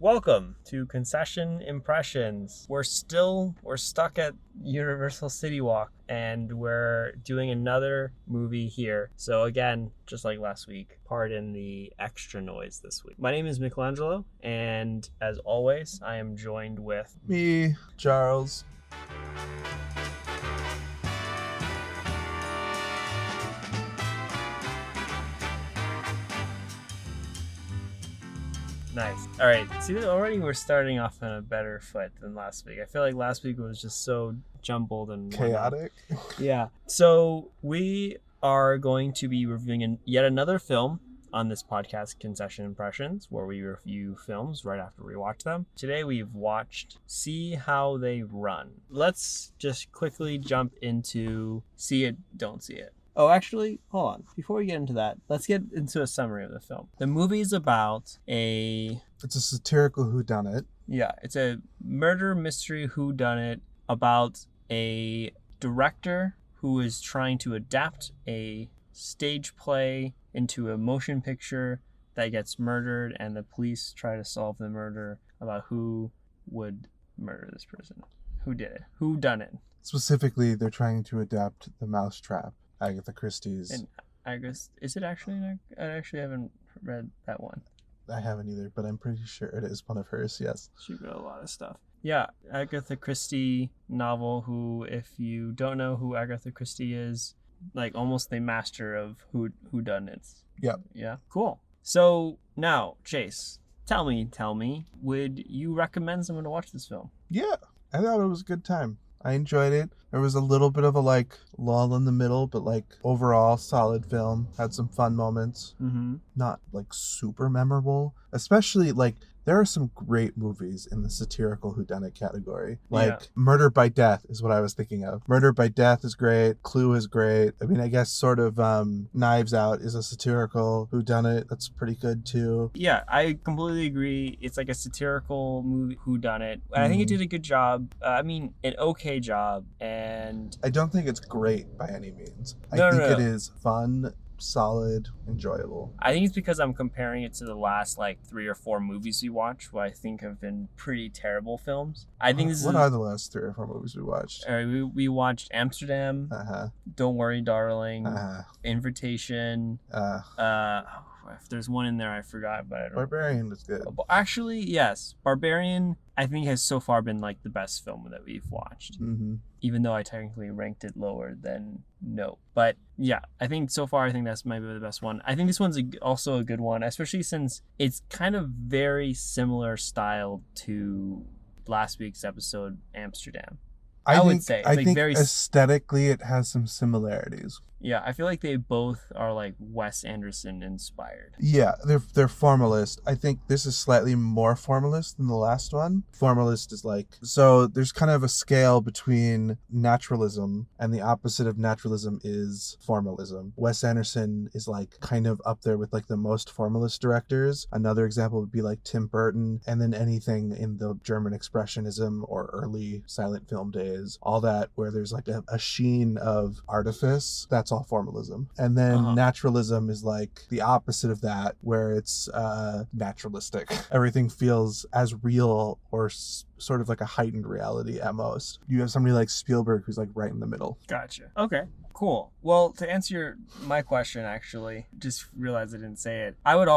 Welcome to Concession Impressions. We're stuck at Universal City Walk and we're doing another movie here. So again, just like last week, pardon the extra noise this week. My name is Michelangelo, and as always, I am joined with me, Charles. Nice. All right. See, already we're starting off on a better foot than last week. I feel like last week was just so jumbled and chaotic. Yeah. So we are going to be reviewing yet another film on this podcast, Concession Impressions, where we review films right after we watch them. Today we've watched See How They Run. Let's just quickly jump into See It, Don't See It. Oh, actually, hold on. Before we get into that, let's get into a summary of the film. The movie is about It's a satirical whodunit. Yeah, it's a murder mystery whodunit about a director who is trying to adapt a stage play into a motion picture that gets murdered, and the police try to solve the murder about who would murder this person. Who did it? Who done it? Specifically, they're trying to adapt The Mousetrap, Agatha Christie's. And I guess, is it actually? I actually haven't read that one. I haven't either, but I'm pretty sure it is one of hers, yes. She wrote a lot of stuff. Yeah, Agatha Christie novel, who, if you don't know who Agatha Christie is, like almost the master of whodunits. Yep. Yeah, cool. So now, Chase, tell me, would you recommend someone to watch this film? Yeah, I thought it was a good time. I enjoyed it. There was a little bit of a lull in the middle, but overall solid film. Had some fun moments. Mm-hmm. Not super memorable. Especially there are some great movies in the satirical whodunit category. Murder by Death is what I was thinking of. Murder by Death is great. Clue is great. I mean, I guess sort of Knives Out is a satirical whodunit. That's pretty good too. Yeah, I completely agree. It's like a satirical movie whodunit. And I think it did a good job. An okay job. And I don't think it's great by any means. I think it is fun, solid, enjoyable. I think it's because I'm comparing it to the last 3 or 4 movies we watched, what I think have been pretty terrible films. I think What are the last 3 or 4 movies we watched? We watched Amsterdam, Don't Worry Darling, Invitation, if there's one in there I forgot, but I don't. Barbarian is good. Actually, yes, Barbarian I think has so far been the best film that we've watched. Mm-hmm. Even though I technically ranked it lower than Nope. But yeah, I think so far that's maybe the best one. I think this one's also a good one, especially since it's kind of very similar style to last week's episode, Amsterdam. I would say. I think very aesthetically it has some similarities. Yeah, I feel like they both are Wes Anderson inspired. Yeah, they're formalist. I think this is slightly more formalist than the last one. Formalist is so there's kind of a scale between naturalism, and the opposite of naturalism is formalism. Wes Anderson is kind of up there with the most formalist directors. Another example would be Tim Burton, and then anything in the German Expressionism or early silent film days, all that where there's a sheen of artifice. That's all formalism. And then naturalism is the opposite of that, where it's naturalistic. Everything feels as real or sort of a heightened reality at most. You have somebody like Spielberg who's right in the middle. Gotcha. Okay, cool. Well, to answer my question, actually, just realized I didn't say it. I would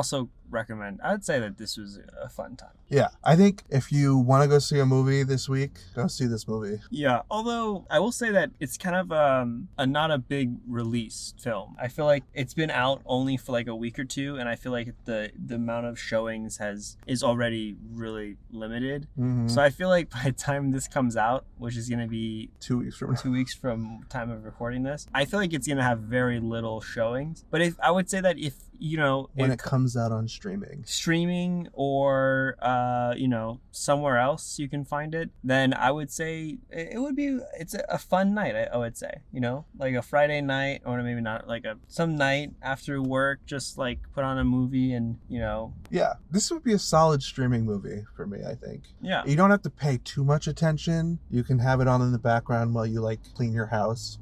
say that this was a fun time. Yeah, I think if you want to go see a movie this week, go see this movie. Yeah, although I will say that it's kind of not a big release film. I feel like it's been out only for a week or two, and I feel like the amount of showings is already really limited. Mm-hmm. So I feel like by the time this comes out, which is going to be 2 weeks from now. 2 weeks from time of recording this, I feel like it's going to have very little showings. But I would say that if when it comes out on streaming or somewhere else you can find it, then I would say it's a fun night. I would say a Friday night, or maybe not, some night after work, just put on a movie and yeah, this would be a solid streaming movie for me. I think you don't have to pay too much attention. You can have it on in the background while you clean your house.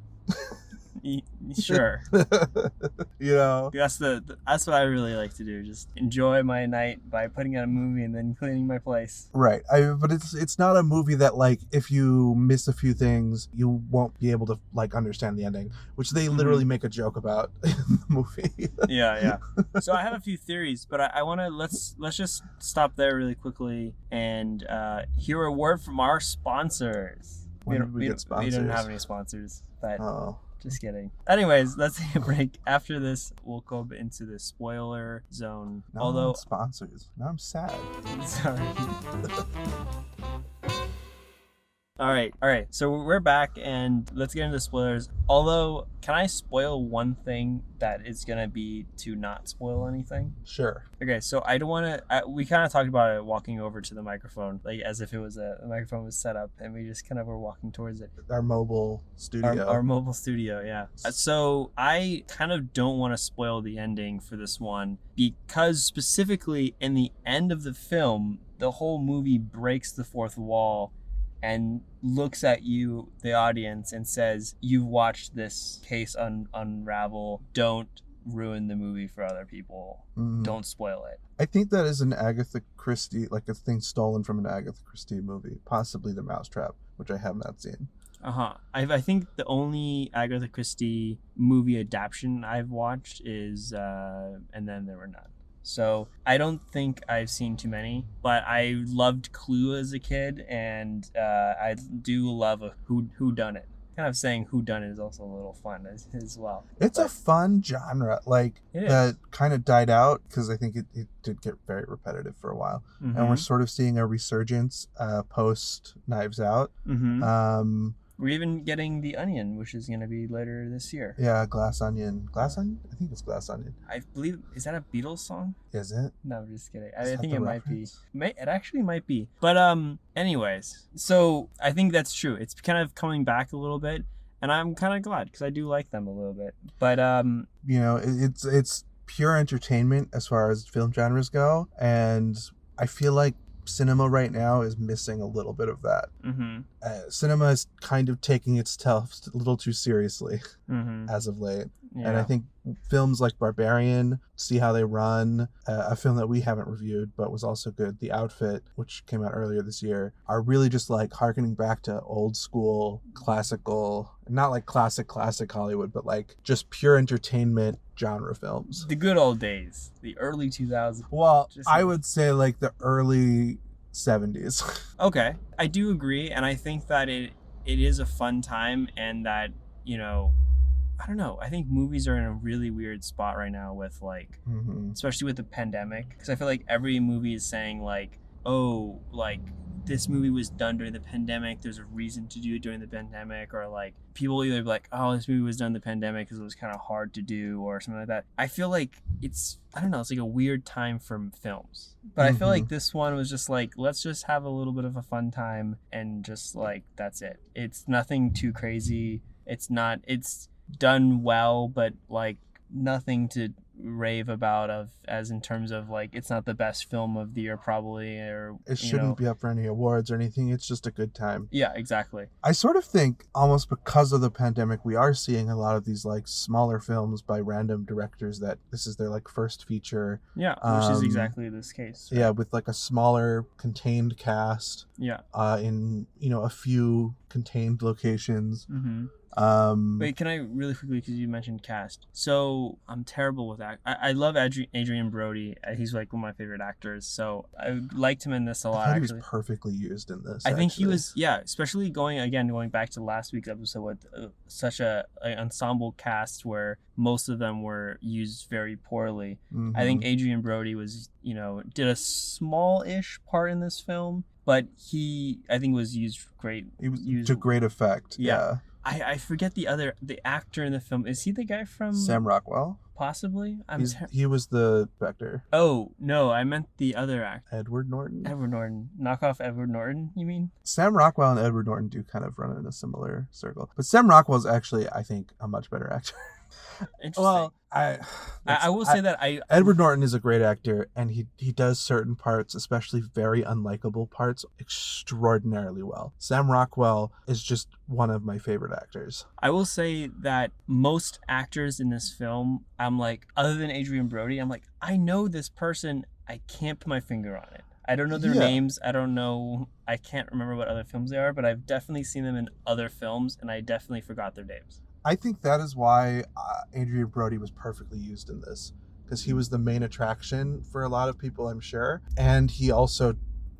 Sure. You know? That's that's what I really like to do. Just enjoy my night by putting on a movie and then cleaning my place. Right. But it's not a movie that, like, if you miss a few things, you won't be able to, like, understand the ending, which they literally make a joke about in the movie. Yeah. So I have a few theories, but I want to let's just stop there really quickly and hear a word from our sponsors. When did we get sponsors? We don't have any sponsors, but Oh. just kidding. Anyways, let's take a break. After this, we'll go into the spoiler zone. Now Although, I'm on sponsors. Now I'm sad. sorry. All right. So we're back, and let's get into spoilers. Although, can I spoil one thing that is gonna be to not spoil anything? Sure. Okay, so I don't want to. We kind of talked about it walking over to the microphone, like as if it was the microphone was set up, and we just kind of were walking towards it. Our mobile studio. Our mobile studio, yeah. So I kind of don't want to spoil the ending for this one because specifically in the end of the film, the whole movie breaks the fourth wall and looks at you, the audience, and says, "You've watched this case unravel. Don't ruin the movie for other people. Don't spoil it." I think that is an Agatha Christie, like a thing stolen from an Agatha Christie movie, possibly The Mousetrap, which I have not seen. I think the only Agatha Christie movie adaptation I've watched is And Then There Were None. So I don't think I've seen too many, but I loved Clue as a kid, and I do love a whodunnit. Kind of saying whodunnit is also a little fun as well. It's a fun genre, like, that kind of died out because I think it did get very repetitive for a while. Mm-hmm. And we're sort of seeing a resurgence post Knives Out. Mm-hmm. We're even getting The Onion, which is going to be later this year. Yeah, Glass Onion. Glass Onion? I think it's Glass Onion. I believe, is that a Beatles song? Is it? No, I'm just kidding. I think it might be. It actually might be. But anyways, so I think that's true. It's kind of coming back a little bit, and I'm kind of glad because I do like them a little bit. But you know, it's pure entertainment as far as film genres go, and I feel like cinema right now is missing a little bit of that. Cinema is kind of taking itself a little too seriously as of late. Yeah. And I think films like Barbarian, See How They Run, a film that we haven't reviewed but was also good, The Outfit, which came out earlier this year, are really just like harkening back to old school, classical, not like classic Hollywood, but like just pure entertainment genre films. The good old days, the early 2000s. Well, I would say like the early 70s. Okay, I do agree, and I think that it is a fun time, and that, you know, I don't know, I think movies are in a really weird spot right now with like, especially with the pandemic, because I feel like every movie is saying like, oh, like this movie was done during the pandemic, there's a reason to do it during the pandemic, or like people either be like, oh, this movie was done in the pandemic because it was kind of hard to do or something like that. I feel like it's like a weird time for films, but I feel like this one was just like, let's just have a little bit of a fun time and just like, that's it. It's nothing too crazy. It's done well, but like nothing to rave about as in terms of like, it's not the best film of the year probably, or it shouldn't be up for any awards or anything. It's just a good time. Yeah, exactly. I sort of think almost because of the pandemic, we are seeing a lot of these like smaller films by random directors that this is their like first feature. Yeah, which is exactly this case. Right? Yeah, with like a smaller contained cast. Yeah. In, you know, a few contained locations. Wait, can I really quickly, because you mentioned cast, so I'm terrible with that. I love Adrian Brody. He's like one of my favorite actors, so I liked him in this a lot. I thought he was perfectly used in this. I think he was, especially going back to last week's episode with such an ensemble cast where most of them were used very poorly. I think Adrian Brody was, did a small-ish part in this film, but I think was used great. He was to great effect. Yeah. I forget the actor in the film. Is he the guy from Sam Rockwell? Possibly. He was the Vector. Oh no, I meant the other actor. Edward Norton. Knock off Edward Norton, you mean? Sam Rockwell and Edward Norton do kind of run in a similar circle, but Sam Rockwell's actually, I think, a much better actor. Interesting. Well, I will say that Edward Norton is a great actor, and he does certain parts, especially very unlikable parts, extraordinarily well. Sam Rockwell is just one of my favorite actors. I will say that most actors in this film, I'm like, other than Adrian Brody, I'm like, I know this person. I can't put my finger on it. I don't know their names. I don't know. I can't remember what other films they are, but I've definitely seen them in other films, and I definitely forgot their names. I think that is why Adrian Brody was perfectly used in this, because he was the main attraction for a lot of people, I'm sure, and he also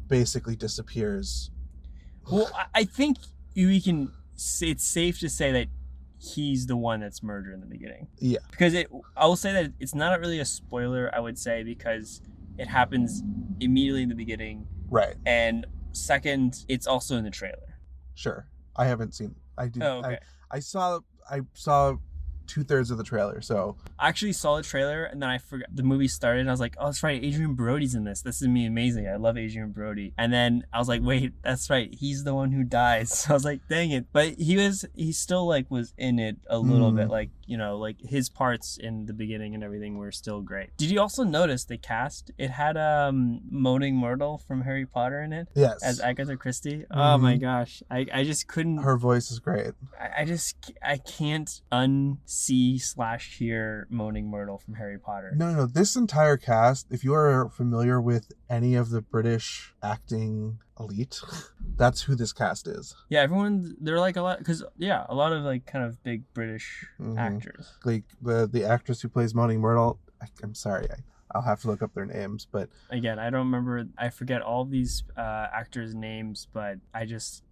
basically disappears. Well, I think we can. It's safe to say that he's the one that's murdered in the beginning. Yeah, because I will say that it's not really a spoiler. I would say because it happens immediately in the beginning, right? And second, it's also in the trailer. Sure, I haven't seen. I did. Oh, okay. I saw 2/3 of the trailer, so I actually saw the trailer and then I forgot the movie started and I was like, oh, that's right, Adrian Brody's in this. This is me amazing. I love Adrian Brody. And then I was like, wait, that's right, he's the one who dies. So I was like, dang it. But he still like was in it a little bit, like, you know, like his parts in the beginning and everything were still great. Did you also notice the cast? It had Moaning Myrtle from Harry Potter in it. Yes. As Agatha Christie. Oh my gosh. I just couldn't. Her voice is great. I can't unsee/hear Moaning Myrtle from Harry Potter. No. This entire cast, if you are familiar with any of the British acting elite, that's who this cast is. Yeah, everyone, they're like a lot, because a lot of like kind of big British actors. Like the actress who plays Moaning Myrtle, I'm sorry, I'll have to look up their names, but again, I don't remember. I forget all these actors' names, but I just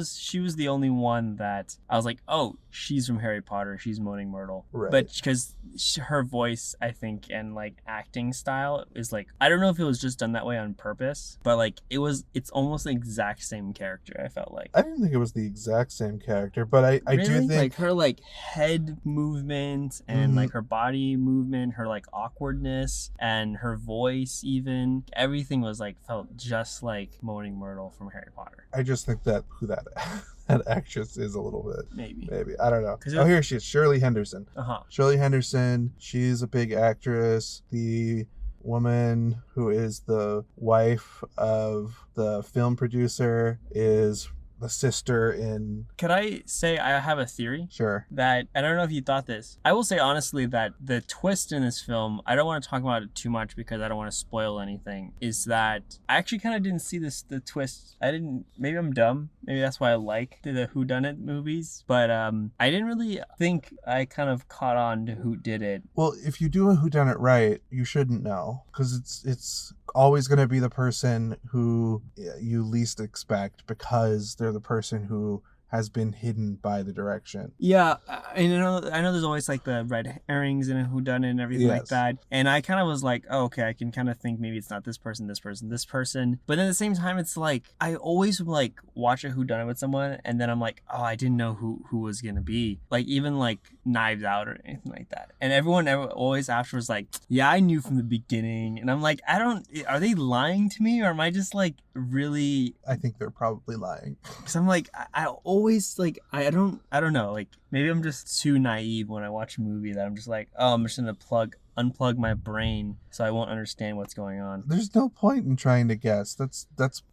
she was the only one that I was like, oh, she's from Harry Potter, she's Moaning Myrtle. Right. But because her voice, I think, and like acting style is like, I don't know if it was just done that way on purpose, but like it's almost the exact same character. I felt like I didn't think it was the exact same character, but I really? do think like her like head movement and like her body movement, her like awkwardness and her voice, even everything was like felt just like Moaning Myrtle from Harry Potter. I just think that who that actress is a little bit. Maybe. I don't know. Here she is, Shirley Henderson. Shirley Henderson, she's a big actress. The woman who is the wife of the film producer is the sister in... Could I say I have a theory? Sure. That, I don't know if you thought this. I will say honestly that the twist in this film, I don't want to talk about it too much because I don't want to spoil anything, is that I actually kind of didn't see the twist. Maybe I'm dumb. Maybe that's why I like the whodunit movies. But I didn't really think I kind of caught on to who did it. Well, if you do a whodunit right, you shouldn't know. Because it's always going to be the person who you least expect, because they're the person who has been hidden by the direction. Yeah, I know there's always like the red herrings in a whodunit and everything like that. And I kind of was like, oh, okay, I can kind of think maybe it's not this person, this person, this person. But then at the same time, it's like, I always like watch a whodunit with someone and then I'm like, oh, I didn't know who was going to be. Like even like Knives Out or anything like that. And everyone always afterwards like, yeah, I knew from the beginning. And I'm like, are they lying to me or am I just like really... I think they're probably lying. Because I'm like, I always like, I don't know, like maybe I'm just too naive when I watch a movie that I'm just like, oh, I'm just gonna unplug my brain so I won't understand what's going on. There's no point in trying to guess. That's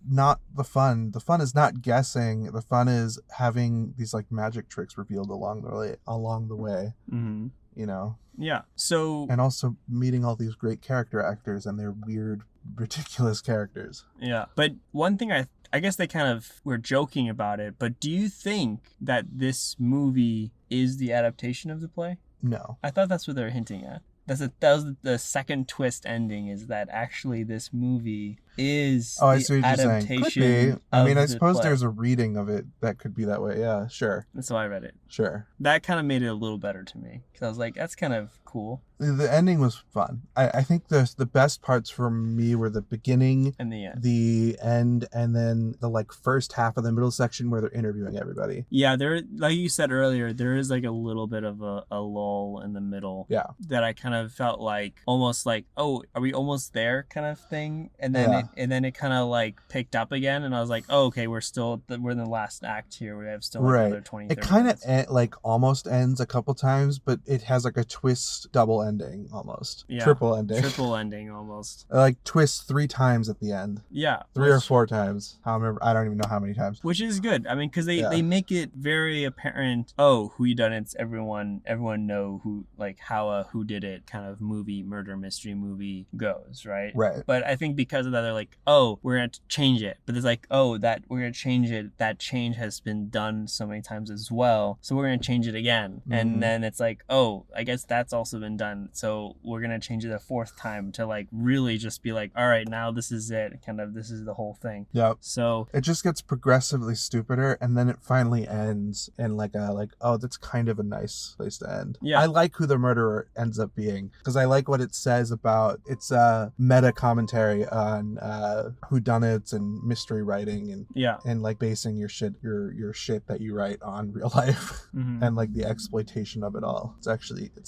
not the fun. The fun is not guessing. The fun is having these like magic tricks revealed along the way. Mm-hmm. You know? Yeah. So, and also meeting all these great character actors and their weird, ridiculous characters. Yeah. But one thing I guess they kind of were joking about it, but do you think that this movie is the adaptation of the play? No. I thought that's what they were hinting at. That was the second twist ending, is that actually this movie is the adaptation. Could be. I mean, I suppose there's a reading of it that could be that way. Yeah, sure. That's how I read it. Sure. That kind of made it a little better to me because I was like, that's kind of cool. The ending was fun. I think the best parts for me were the beginning and the end. The end, and then the like first half of the middle section where they're interviewing everybody. Yeah, there, like you said earlier, there is like a little bit of a lull in the middle. Yeah. That I kind of felt like almost like, oh, are we almost there kind of thing? And then And then it kind of like picked up again, and I was like, oh, okay, we're in the last act here. We have still like another 20, 30 It kind of minutes. like almost ends a couple times, but it has like a twist double ending almost. Yeah. Triple ending. Triple ending almost. Like twist 3 times at the end. Yeah. 3 or 4 times. I don't even know how many times. Which is good. I mean, because they make it very apparent. Oh, whodunits. Everyone know who, like, how a whodunit kind of movie, murder mystery movie goes, right? Right. But I think because of that, they're like, oh, we're gonna change it. But it's like, oh, that we're gonna change it. That change has been done so many times as well. So we're gonna change it again. And then it's like, oh, I guess that's also been done. So we're gonna change it a 4th time to like really just be like, all right, now this is it. Kind of this is the whole thing. Yep. So it just gets progressively stupider, and then it finally ends in like oh, that's kind of a nice place to end. Yeah. I like who the murderer ends up being because I like what it says about it's a meta commentary on whodunits and mystery writing and like basing your shit that you write on real life and like the exploitation of it all. It's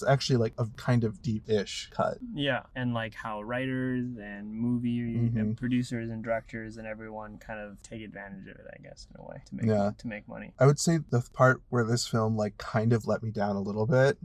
actually like a kind of deep-ish cut. Yeah, and like how writers and movie and producers and directors and everyone kind of take advantage of it, I guess, in a way to make money. I would say the part where this film like kind of let me down a little bit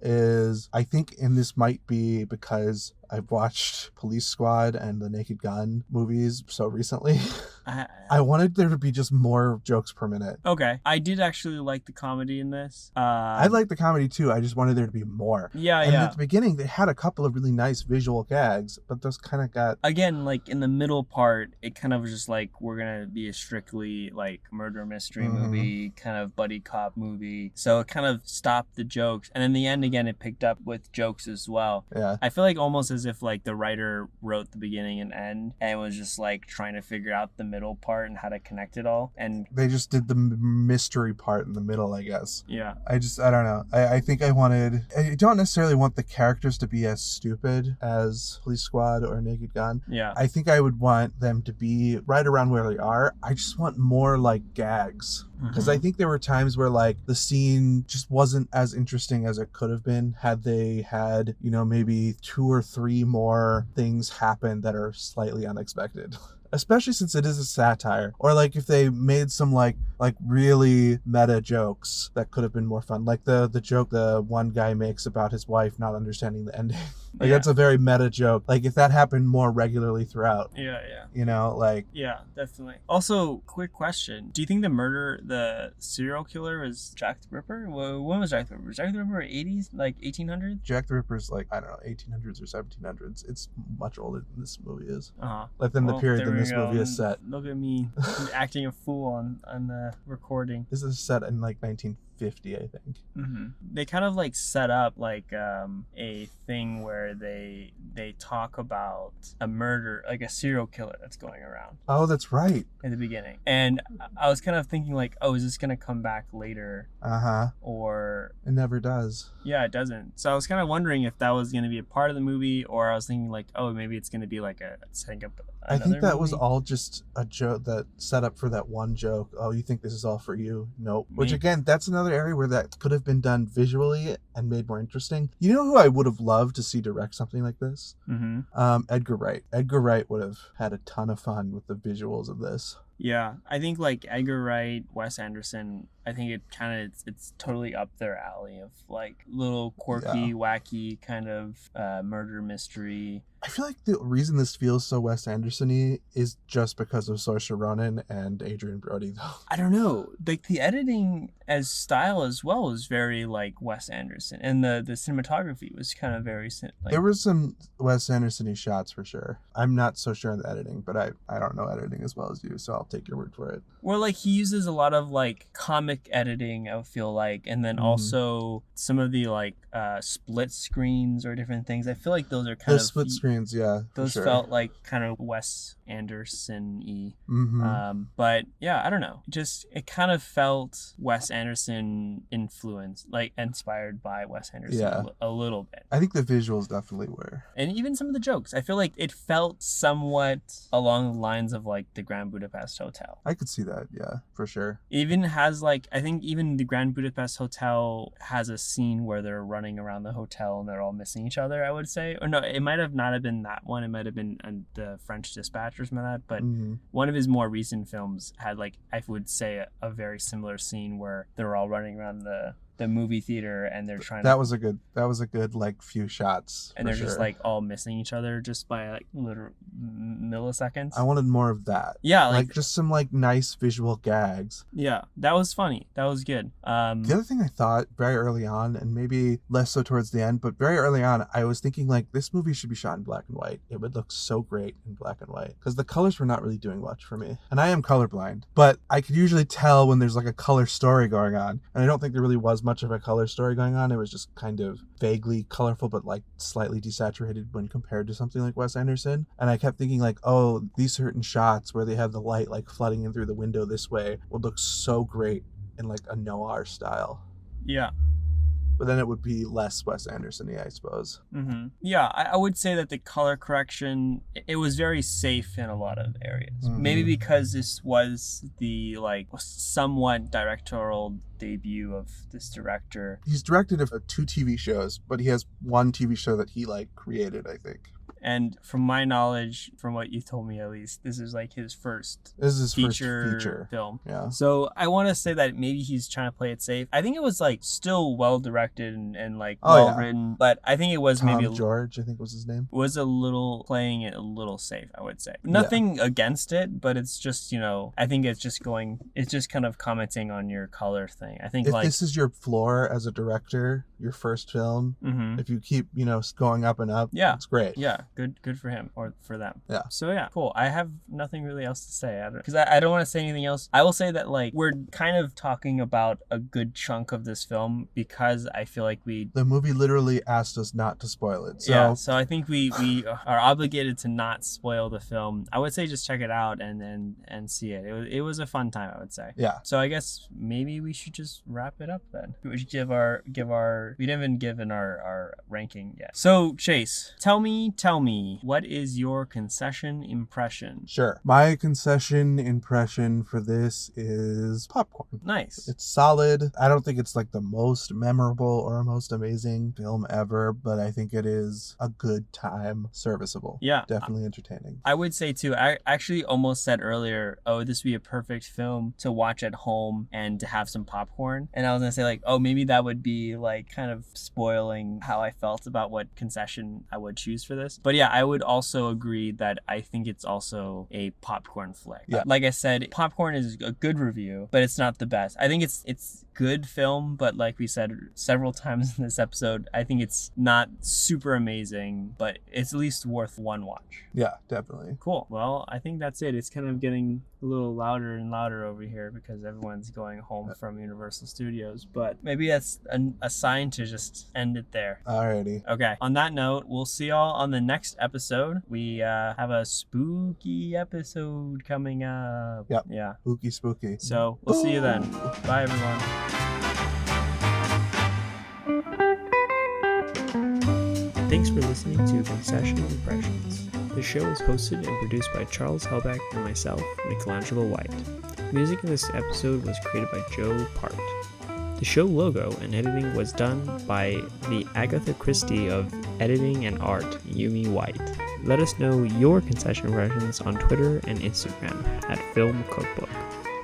is I think, and this might be because I've watched Police Squad and the Naked Gun movies so recently. I wanted there to be just more jokes per minute. Okay. I did actually like the comedy in this. I like the comedy too. I just wanted there to be more. Yeah, and at the beginning, they had a couple of really nice visual gags, but those kind of got... Again, like in the middle part, it kind of was just like, we're going to be a strictly like murder mystery movie, kind of buddy cop movie. So it kind of stopped the jokes. And in the end, again, it picked up with jokes as well. Yeah. I feel like almost as if like the writer wrote the beginning and end and was just like trying to figure out the middle part and how to connect it all, and they just did the mystery part in the middle, I guess. Yeah. I don't know. I think I don't necessarily want the characters to be as stupid as Police Squad or Naked Gun. Yeah. I think I would want them to be right around where they are. I just want more like gags. Because I think there were times where like the scene just wasn't as interesting as it could have been had they had, maybe 2 or 3 more things happen that are slightly unexpected. Especially since it is a satire. Or like if they made some like really meta jokes that could have been more fun. Like the joke the one guy makes about his wife not understanding the ending. That's a very meta joke. Like if that happened more regularly throughout. Yeah. Yeah, definitely. Also, quick question. Do you think the serial killer was Jack the Ripper? When was Jack the Ripper? Was Jack the Ripper 80s? Like 1800s? Jack the Ripper's like, I don't know, 1800s or 1700s. It's much older than this movie is. Like than the period that this movie is set. Look at me acting a fool on the recording. This is set in like 1950, I think. They kind of like set up like a thing where they talk about a murder, like a serial killer that's going around. Oh, that's right. In the beginning. And I was kind of thinking like, oh, is this going to come back later? Or... It never does. Yeah, it doesn't. So I was kind of wondering if that was going to be a part of the movie, or I was thinking like, oh, maybe it's going to be like setting up I think that movie. was all just a joke that set up for that one joke. Oh, you think this is all for you? Nope. Which again, that's another area where that could have been done visually and made more interesting. You know who I would have loved to see direct something like this? Edgar Wright. Edgar Wright would have had a ton of fun with the visuals of this. Yeah, I think like Edgar Wright, Wes Anderson, I think it's totally up their alley of like little quirky, wacky kind of murder mystery. I feel like the reason this feels so Wes Anderson-y is just because of Saoirse Ronan and Adrian Brody, though. I don't know. Like the editing as style as well was very like Wes Anderson, and the cinematography was kind of very there was some Wes Anderson-y shots for sure. I'm not so sure on the editing, but I don't know editing as well as you, so I'll take your word for it. Well, like he uses a lot of like comic editing, I feel like, and then also some of the like split screens or different things. I feel like those are kind of split screens, yeah. Those felt like kind of Wes Anderson-y. But yeah, I don't know. Just it kind of felt Wes Anderson influenced, like inspired by Wes Anderson a little bit. I think the visuals definitely were. And even some of the jokes. I feel like it felt somewhat along the lines of like the Grand Budapest Budapest Hotel. I could see that, yeah, for sure. Even has like, I think even the Grand Budapest Hotel has a scene where they're running around the hotel and they're all missing each other, I would say. Or no, it might have not have been that one. It might have been the French Dispatch or something like that. But one of his more recent films had like, I would say a very similar scene where they're all running around the movie theater and they're trying that was a good like few shots, and they're just like all missing each other just by like literal milliseconds. I wanted more of that. Yeah, like just some like nice visual gags. Yeah, that was funny. That was good. The other thing I thought very early on, and maybe less so towards the end, but very early on, I was thinking like this movie should be shot in black and white. It would look so great in black and white because the colors were not really doing much for me, and I am colorblind, but I could usually tell when there's like a color story going on, and I don't think there really was much of a color story going on. It was just kind of vaguely colorful, but like slightly desaturated when compared to something like Wes Anderson. And I kept thinking like, oh, these certain shots where they have the light like flooding in through the window this way would look so great in like a noir style. Yeah. But then it would be less Wes Anderson-y, I suppose. Mm-hmm. Yeah, I would say that the color correction, it was very safe in a lot of areas. Mm-hmm. Maybe because this was the like somewhat directorial debut of this director. He's directed 2 TV shows, but he has 1 TV show that he like created, I think. And from my knowledge, from what you told me at least, this is like his first feature film. Yeah. So I want to say that maybe he's trying to play it safe. I think it was like still well directed and like well written, but I think it was George, I think was his name. Was a little playing it a little safe, I would say. Nothing against it, but it's just, I think it's just kind of commenting on your color thing. I think if this is your floor as a director, your first film, if you keep, going up and up, it's great. Yeah. Good for him or for them. Yeah. So yeah, cool. I have nothing really else to say because I don't want to say anything else. I will say that like we're kind of talking about a good chunk of this film because I feel like the movie literally asked us not to spoil it. So so I think we are obligated to not spoil the film. I would say just check it out and see it. It was a fun time, I would say. Yeah. So I guess maybe we should just wrap it up then. We should give our we didn't even give our ranking yet. So Chase, tell me, what is your concession impression? Sure. My concession impression for this is popcorn. Nice. It's solid. I don't think it's like the most memorable or most amazing film ever, but I think it is a good time, serviceable. Yeah. Definitely entertaining. I would say too, I actually almost said earlier, this would be a perfect film to watch at home and to have some popcorn. And I was going to say like, maybe that would be like kind of spoiling how I felt about what concession I would choose for this. But yeah, I would also agree that I think it's also a popcorn flick. Yeah. Like I said, popcorn is a good review, but it's not the best. I think it's good film, but like we said several times in this episode, I think it's not super amazing, but it's at least worth one watch. Yeah, definitely. Cool. Well, I think that's it. It's kind of getting a little louder and louder over here because everyone's going home from Universal Studios, but maybe that's a sign to just end it there. Alrighty. Okay. On that note, we'll see y'all on the next episode. We have a spooky episode coming up. Yep. Yeah. Spooky. So we'll see you then. Bye, everyone. Thanks for listening to Concession Impressions. The show is hosted and produced by Charles Helbeck and myself, Michelangelo White. Music in this episode was created by Joe Part. The show logo and editing was done by the Agatha Christie of editing and art, Yumi White. Let us know your concession impressions on Twitter and Instagram at Film Cookbook.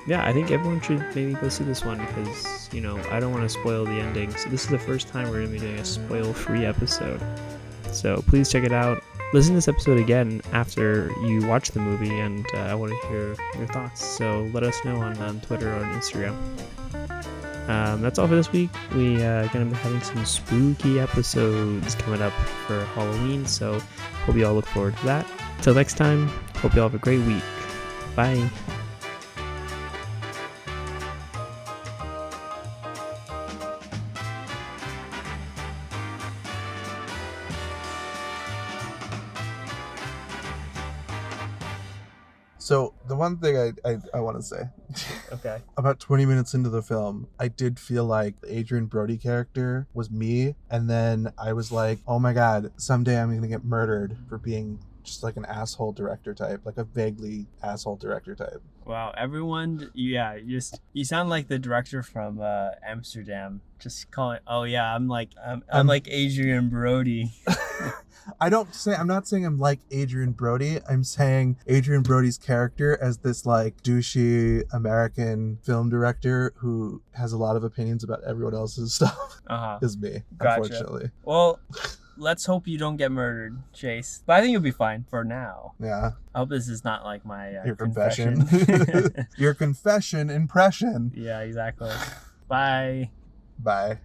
Yeah, I think everyone should maybe go see this one because, I don't want to spoil the ending. So this is the first time we're going to be doing a spoil-free episode. So please check it out. Listen to this episode again after you watch the movie, and I want to hear your thoughts. So let us know on Twitter or on Instagram. That's all for this week. We are going to be having some spooky episodes coming up for Halloween, so hope you all look forward to that. Till next time, hope you all have a great week. Bye. So the one thing I want to say, Okay. about 20 minutes into the film, I did feel like the Adrian Brody character was me, and then I was like, oh my god, someday I'm gonna get murdered for being just like an asshole director type, like a vaguely asshole director type. Wow, everyone, yeah, you sound like the director from Amsterdam. Just calling, oh yeah, I'm like Adrian Brody. I'm not saying I'm like Adrian Brody. I'm saying Adrian Brody's character as this like douchey American film director who has a lot of opinions about everyone else's stuff is me, Gotcha. unfortunately. Well, let's hope you don't get murdered, Chase. But I think you'll be fine for now. Yeah. I hope this is not like my Your confession. Your confession impression. Yeah, exactly. Bye. Bye.